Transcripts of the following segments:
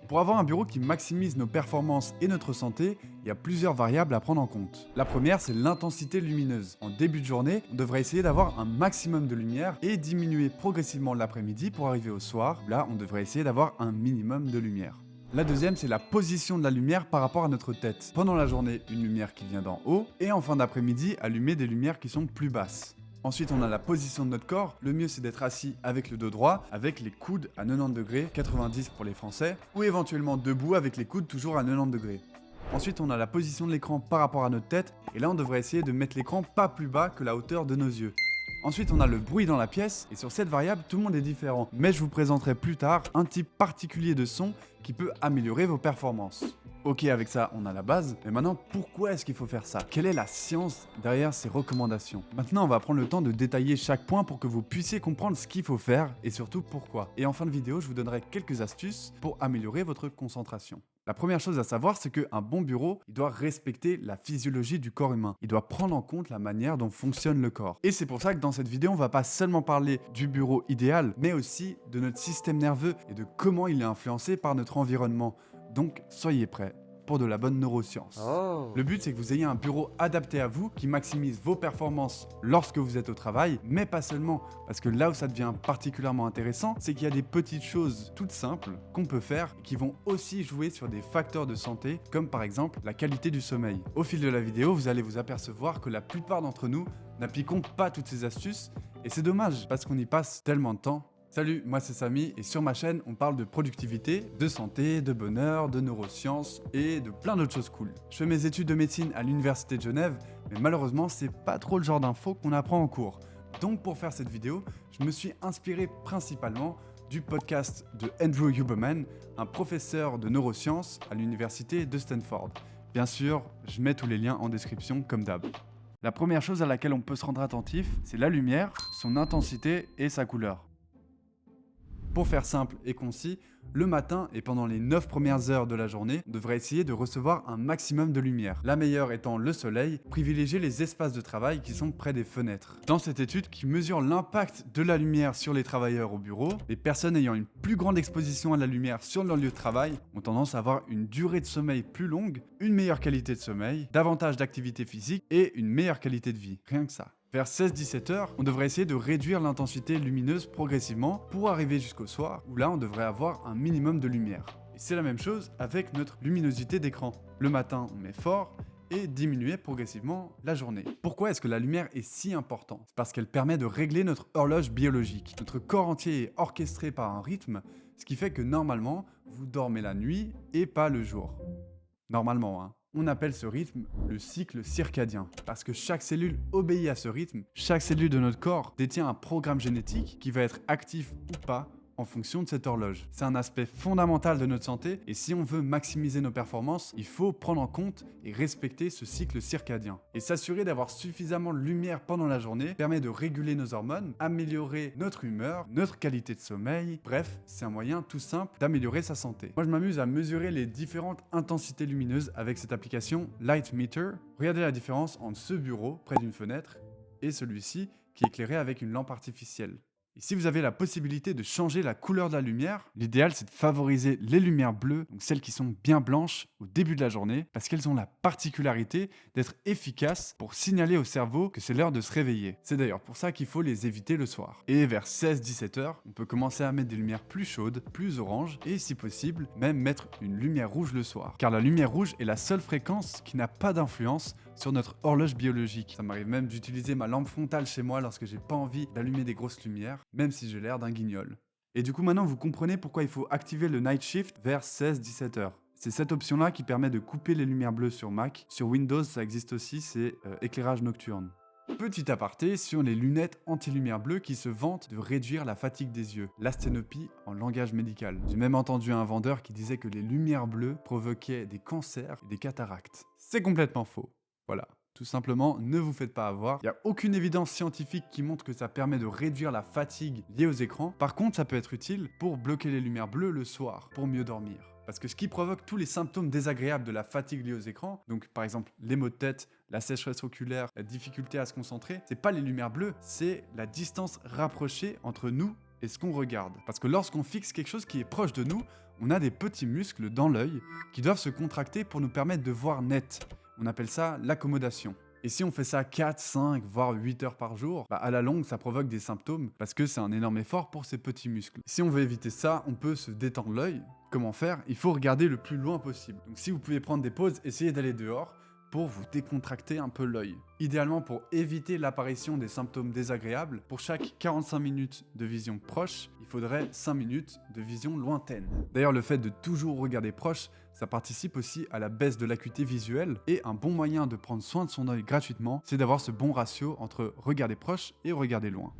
Pour avoir un bureau qui maximise nos performances et notre santé, il y a plusieurs variables à prendre en compte. La première, c'est l'intensité lumineuse. En début de journée, on devrait essayer d'avoir un maximum de lumière et diminuer progressivement l'après-midi pour arriver au soir. Là, on devrait essayer d'avoir un minimum de lumière. La deuxième, c'est la position de la lumière par rapport à notre tête. Pendant la journée, une lumière qui vient d'en haut, et en fin d'après-midi, allumer des lumières qui sont plus basses. Ensuite, on a la position de notre corps. Le mieux, c'est d'être assis avec le dos droit, avec les coudes à 90 degrés, 90 pour les Français, ou éventuellement debout avec les coudes toujours à 90 degrés. Ensuite, on a la position de l'écran par rapport à notre tête, et là, on devrait essayer de mettre l'écran pas plus bas que la hauteur de nos yeux. Ensuite, on a le bruit dans la pièce, et sur cette variable, tout le monde est différent. Mais je vous présenterai plus tard un type particulier de son qui peut améliorer vos performances. Ok, avec ça, on a la base, mais maintenant, pourquoi est-ce qu'il faut faire ça? Quelle est la science derrière ces recommandations? Maintenant, on va prendre le temps de détailler chaque point pour que vous puissiez comprendre ce qu'il faut faire et surtout pourquoi. Et en fin de vidéo, je vous donnerai quelques astuces pour améliorer votre concentration. La première chose à savoir, c'est qu'un bon bureau, il doit respecter la physiologie du corps humain. Il doit prendre en compte la manière dont fonctionne le corps. Et c'est pour ça que dans cette vidéo, on va pas seulement parler du bureau idéal, mais aussi de notre système nerveux et de comment il est influencé par notre environnement. Donc, soyez prêts pour de la bonne neuroscience. Le but, c'est que vous ayez un bureau adapté à vous, qui maximise vos performances lorsque vous êtes au travail, mais pas seulement, parce que là où ça devient particulièrement intéressant, c'est qu'il y a des petites choses toutes simples qu'on peut faire qui vont aussi jouer sur des facteurs de santé, comme par exemple la qualité du sommeil. Au fil de la vidéo, vous allez vous apercevoir que la plupart d'entre nous n'appliquons pas toutes ces astuces, et c'est dommage, parce qu'on y passe tellement de temps. Salut, moi c'est Samy et sur ma chaîne on parle de productivité, de santé, de bonheur, de neurosciences et de plein d'autres choses cool. Je fais mes études de médecine à l'université de Genève, mais malheureusement c'est pas trop le genre d'infos qu'on apprend en cours. Donc pour faire cette vidéo, je me suis inspiré principalement du podcast de Andrew Huberman, un professeur de neurosciences à l'université de Stanford. Bien sûr, je mets tous les liens en description comme d'hab. La première chose à laquelle on peut se rendre attentif, c'est la lumière, son intensité et sa couleur. Pour faire simple et concis, le matin et pendant les 9 premières heures de la journée, on devrait essayer de recevoir un maximum de lumière. La meilleure étant le soleil, privilégier les espaces de travail qui sont près des fenêtres. Dans cette étude qui mesure l'impact de la lumière sur les travailleurs au bureau, les personnes ayant une plus grande exposition à la lumière sur leur lieu de travail ont tendance à avoir une durée de sommeil plus longue, une meilleure qualité de sommeil, davantage d'activité physique et une meilleure qualité de vie. Rien que ça. Vers 16-17 heures, on devrait essayer de réduire l'intensité lumineuse progressivement pour arriver jusqu'au soir, où là on devrait avoir un minimum de lumière. Et c'est la même chose avec notre luminosité d'écran. Le matin, on met fort et diminuer progressivement la journée. Pourquoi est-ce que la lumière est si importante? C'est parce qu'elle permet de régler notre horloge biologique. Notre corps entier est orchestré par un rythme, ce qui fait que normalement, vous dormez la nuit et pas le jour. Normalement, hein. On appelle ce rythme le cycle circadien, parce que chaque cellule obéit à ce rythme, chaque cellule de notre corps détient un programme génétique qui va être actif ou pas en fonction de cette horloge. C'est un aspect fondamental de notre santé et si on veut maximiser nos performances, il faut prendre en compte et respecter ce cycle circadien. Et s'assurer d'avoir suffisamment de lumière pendant la journée permet de réguler nos hormones, améliorer notre humeur, notre qualité de sommeil, bref, c'est un moyen tout simple d'améliorer sa santé. Moi je m'amuse à mesurer les différentes intensités lumineuses avec cette application Light Meter. Regardez la différence entre ce bureau près d'une fenêtre et celui-ci qui est éclairé avec une lampe artificielle. Et si vous avez la possibilité de changer la couleur de la lumière, l'idéal c'est de favoriser les lumières bleues, donc celles qui sont bien blanches au début de la journée, parce qu'elles ont la particularité d'être efficaces pour signaler au cerveau que c'est l'heure de se réveiller. C'est d'ailleurs pour ça qu'il faut les éviter le soir. Et vers 16-17 heures, on peut commencer à mettre des lumières plus chaudes, plus oranges, et si possible, même mettre une lumière rouge le soir. Car la lumière rouge est la seule fréquence qui n'a pas d'influence sur notre horloge biologique. Ça m'arrive même d'utiliser ma lampe frontale chez moi lorsque j'ai pas envie d'allumer des grosses lumières, même si j'ai l'air d'un guignol. Et du coup maintenant vous comprenez pourquoi il faut activer le night shift vers 16-17 heures. C'est cette option-là qui permet de couper les lumières bleues sur Mac. Sur Windows, ça existe aussi, c'est éclairage nocturne. Petit aparté sur les lunettes anti-lumière bleue qui se vantent de réduire la fatigue des yeux, l'asténopie en langage médical. J'ai même entendu un vendeur qui disait que les lumières bleues provoquaient des cancers et des cataractes. C'est complètement faux. Voilà. Tout simplement, ne vous faites pas avoir. Il n'y a aucune évidence scientifique qui montre que ça permet de réduire la fatigue liée aux écrans. Par contre, ça peut être utile pour bloquer les lumières bleues le soir, pour mieux dormir. Parce que ce qui provoque tous les symptômes désagréables de la fatigue liée aux écrans, donc par exemple les maux de tête, la sécheresse oculaire, la difficulté à se concentrer, c'est pas les lumières bleues, c'est la distance rapprochée entre nous et ce qu'on regarde. Parce que lorsqu'on fixe quelque chose qui est proche de nous, on a des petits muscles dans l'œil qui doivent se contracter pour nous permettre de voir net. On appelle ça l'accommodation. Et si on fait ça 4, 5, voire 8 heures par jour, à la longue, ça provoque des symptômes parce que c'est un énorme effort pour ces petits muscles. Si on veut éviter ça, on peut se détendre l'œil. Comment faire? Il faut regarder le plus loin possible. Donc si vous pouvez prendre des pauses, essayez d'aller dehors pour vous décontracter un peu l'œil. Idéalement, pour éviter l'apparition des symptômes désagréables, pour chaque 45 minutes de vision proche, il faudrait 5 minutes de vision lointaine. D'ailleurs, le fait de toujours regarder proche, ça participe aussi à la baisse de l'acuité visuelle, et un bon moyen de prendre soin de son œil gratuitement, c'est d'avoir ce bon ratio entre regarder proche et regarder loin.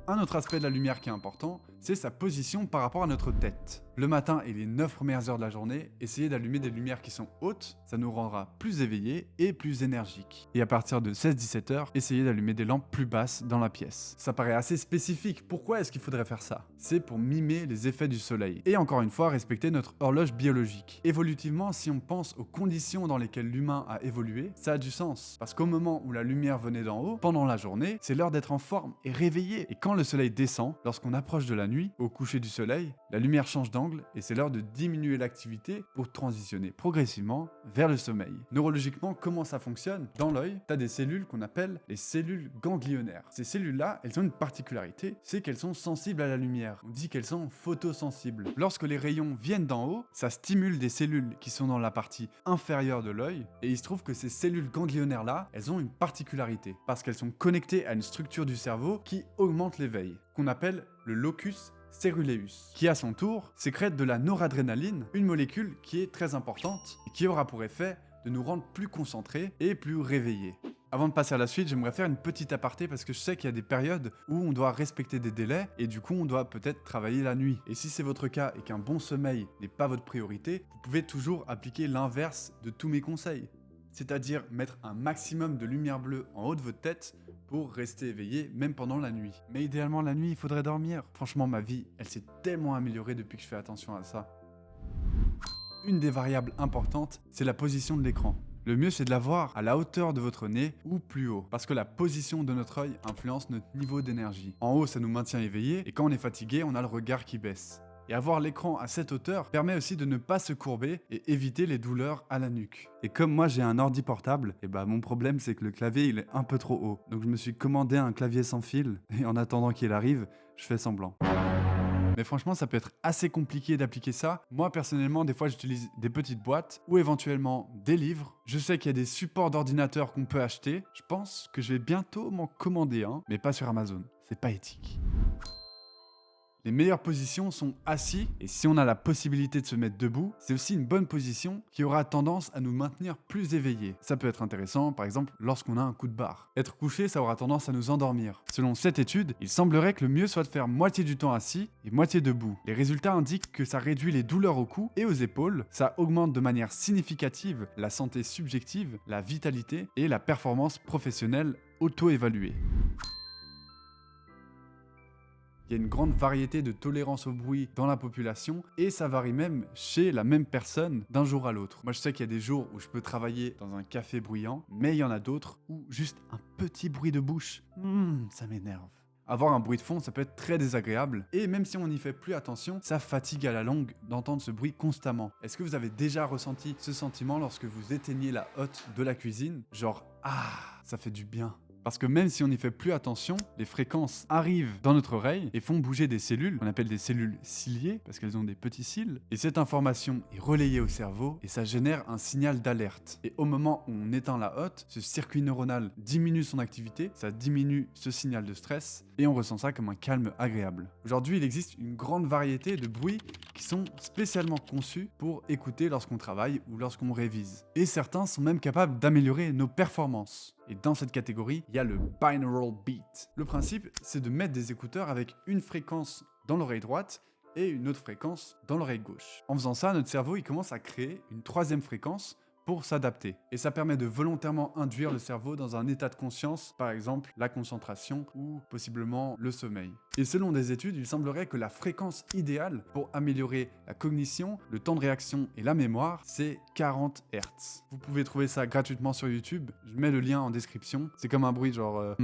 Un autre aspect de la lumière qui est important, c'est sa position par rapport à notre tête. Le matin et les 9 premières heures de la journée, essayez d'allumer des lumières qui sont hautes, ça nous rendra plus éveillés et plus énergiques. Et à partir de 16-17 heures, essayez d'allumer des lampes plus basses dans la pièce. Ça paraît assez spécifique, pourquoi est-ce qu'il faudrait faire ça? C'est pour mimer les effets du soleil. Et encore une fois, respecter notre horloge biologique. Évolutivement, si on pense aux conditions dans lesquelles l'humain a évolué, ça a du sens. Parce qu'au moment où la lumière venait d'en haut, pendant la journée, c'est l'heure d'être en forme et réveillé. Et quand le soleil descend, lorsqu'on approche de la nuit, au coucher du soleil, la lumière change d'angle et c'est l'heure de diminuer l'activité pour transitionner progressivement vers le sommeil. Neurologiquement, comment ça fonctionne? Dans l'œil, tu as des cellules qu'on appelle les cellules ganglionnaires. Ces cellules-là, elles ont une particularité, c'est qu'elles sont sensibles à la lumière. On dit qu'elles sont photosensibles. Lorsque les rayons viennent d'en haut, ça stimule des cellules qui sont dans la partie inférieure de l'œil et il se trouve que ces cellules ganglionnaires-là, elles ont une particularité parce qu'elles sont connectées à une structure du cerveau qui augmente l'éveil, qu'on appelle le locus ceruleus, qui à son tour sécrète de la noradrénaline, une molécule qui est très importante et qui aura pour effet de nous rendre plus concentrés et plus réveillés. Avant de passer à la suite, j'aimerais faire une petite aparté parce que je sais qu'il y a des périodes où on doit respecter des délais et du coup on doit peut-être travailler la nuit. Et si c'est votre cas et qu'un bon sommeil n'est pas votre priorité, vous pouvez toujours appliquer l'inverse de tous mes conseils. C'est-à-dire mettre un maximum de lumière bleue en haut de votre tête pour rester éveillé même pendant la nuit. Mais idéalement la nuit, il faudrait dormir. Franchement, ma vie, elle s'est tellement améliorée depuis que je fais attention à ça. Une des variables importantes, c'est la position de l'écran. Le mieux, c'est de l'avoir à la hauteur de votre nez ou plus haut, parce que la position de notre œil influence notre niveau d'énergie. En haut, ça nous maintient éveillés, et quand on est fatigué, on a le regard qui baisse. Et avoir l'écran à cette hauteur permet aussi de ne pas se courber et éviter les douleurs à la nuque. Et comme moi j'ai un ordi portable, et mon problème c'est que le clavier il est un peu trop haut. Donc je me suis commandé un clavier sans fil, et en attendant qu'il arrive, je fais semblant. Mais franchement, ça peut être assez compliqué d'appliquer ça. Moi, personnellement, des fois, j'utilise des petites boîtes ou éventuellement des livres. Je sais qu'il y a des supports d'ordinateur qu'on peut acheter. Je pense que je vais bientôt m'en commander un, mais pas sur Amazon. C'est pas éthique. Les meilleures positions sont assis, et si on a la possibilité de se mettre debout, c'est aussi une bonne position qui aura tendance à nous maintenir plus éveillés. Ça peut être intéressant, par exemple, lorsqu'on a un coup de barre. Être couché, ça aura tendance à nous endormir. Selon cette étude, il semblerait que le mieux soit de faire moitié du temps assis et moitié debout. Les résultats indiquent que ça réduit les douleurs au cou et aux épaules, ça augmente de manière significative la santé subjective, la vitalité et la performance professionnelle auto-évaluée. Il y a une grande variété de tolérance au bruit dans la population et ça varie même chez la même personne d'un jour à l'autre. Moi je sais qu'il y a des jours où je peux travailler dans un café bruyant, mais il y en a d'autres où juste un petit bruit de bouche, ça m'énerve. Avoir un bruit de fond, ça peut être très désagréable et même si on n'y fait plus attention, ça fatigue à la longue d'entendre ce bruit constamment. Est-ce que vous avez déjà ressenti ce sentiment lorsque vous éteignez la hotte de la cuisine? Genre, ça fait du bien. Parce que même si on n'y fait plus attention, les fréquences arrivent dans notre oreille et font bouger des cellules, qu'on appelle des cellules ciliées, parce qu'elles ont des petits cils. Et cette information est relayée au cerveau et ça génère un signal d'alerte. Et au moment où on éteint la hotte, ce circuit neuronal diminue son activité, ça diminue ce signal de stress et on ressent ça comme un calme agréable. Aujourd'hui, il existe une grande variété de bruits qui sont spécialement conçus pour écouter lorsqu'on travaille ou lorsqu'on révise. Et certains sont même capables d'améliorer nos performances. Et dans cette catégorie, il y a le binaural beat. Le principe, c'est de mettre des écouteurs avec une fréquence dans l'oreille droite et une autre fréquence dans l'oreille gauche. En faisant ça, notre cerveau il commence à créer une troisième fréquence pour s'adapter. Et ça permet de volontairement induire le cerveau dans un état de conscience, par exemple la concentration ou possiblement le sommeil. Et selon des études, il semblerait que la fréquence idéale pour améliorer la cognition, le temps de réaction et la mémoire, c'est 40 Hz. Vous pouvez trouver ça gratuitement sur YouTube, je mets le lien en description. C'est comme un bruit genre...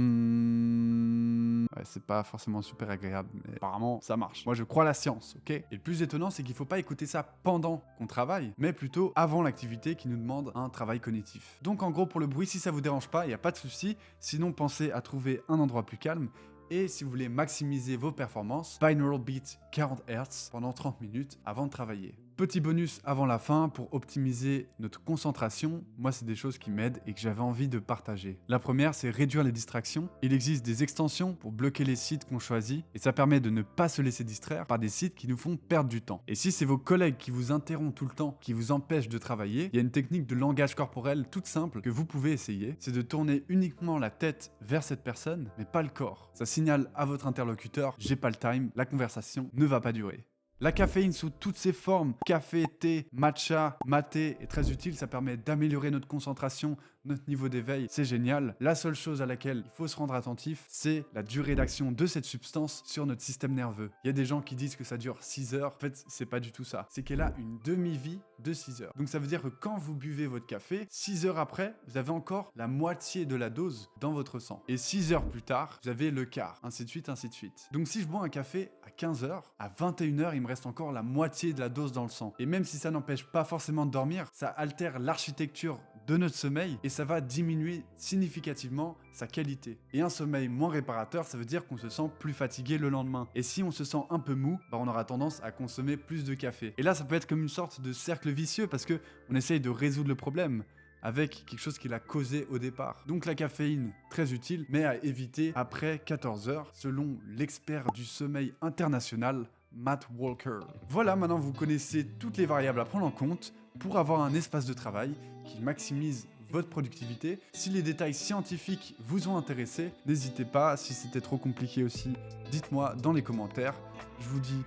Ouais, c'est pas forcément super agréable, mais apparemment ça marche. Moi je crois à la science, ok? Et le plus étonnant, c'est qu'il faut pas écouter ça pendant qu'on travaille, mais plutôt avant l'activité qui nous demande un travail cognitif. Donc en gros pour le bruit, si ça vous dérange pas, il n'y a pas de souci. Sinon pensez à trouver un endroit plus calme. Et si vous voulez maximiser vos performances, binaural beat 40 Hz pendant 30 minutes avant de travailler. Petit bonus avant la fin pour optimiser notre concentration, moi c'est des choses qui m'aident et que j'avais envie de partager. La première, c'est réduire les distractions. Il existe des extensions pour bloquer les sites qu'on choisit et ça permet de ne pas se laisser distraire par des sites qui nous font perdre du temps. Et si c'est vos collègues qui vous interrompent tout le temps, qui vous empêchent de travailler, il y a une technique de langage corporel toute simple que vous pouvez essayer, c'est de tourner uniquement la tête vers cette personne, mais pas le corps. Ça signale à votre interlocuteur, j'ai pas le time, la conversation ne va pas durer. La caféine sous toutes ses formes, café, thé, matcha, maté, est très utile, ça permet d'améliorer notre concentration, notre niveau d'éveil, c'est génial. La seule chose à laquelle il faut se rendre attentif, c'est la durée d'action de cette substance sur notre système nerveux. Il y a des gens qui disent que ça dure 6 heures, en fait c'est pas du tout ça. C'est qu'elle a une demi-vie de 6 heures. Donc ça veut dire que quand vous buvez votre café, 6 heures après, vous avez encore la moitié de la dose dans votre sang. Et 6 heures plus tard, vous avez le quart, ainsi de suite, ainsi de suite. Donc si je bois un café à 15 heures, à 21 heures, il me reste encore la moitié de la dose dans le sang. Et même si ça n'empêche pas forcément de dormir, ça altère l'architecture de notre sommeil et ça va diminuer significativement sa qualité. Et un sommeil moins réparateur, ça veut dire qu'on se sent plus fatigué le lendemain. Et si on se sent un peu mou, bah on aura tendance à consommer plus de café. Et là, ça peut être comme une sorte de cercle vicieux parce que on essaye de résoudre le problème avec quelque chose qui l'a causé au départ. Donc la caféine, très utile, mais à éviter après 14 heures, selon l'expert du sommeil international, Matt Walker. Voilà, maintenant vous connaissez toutes les variables à prendre en compte pour avoir un espace de travail qui maximise votre productivité. Si les détails scientifiques vous ont intéressé, n'hésitez pas. Si c'était trop compliqué aussi, dites-moi dans les commentaires. Je vous dis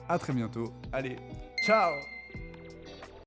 à très bientôt. Allez, ciao!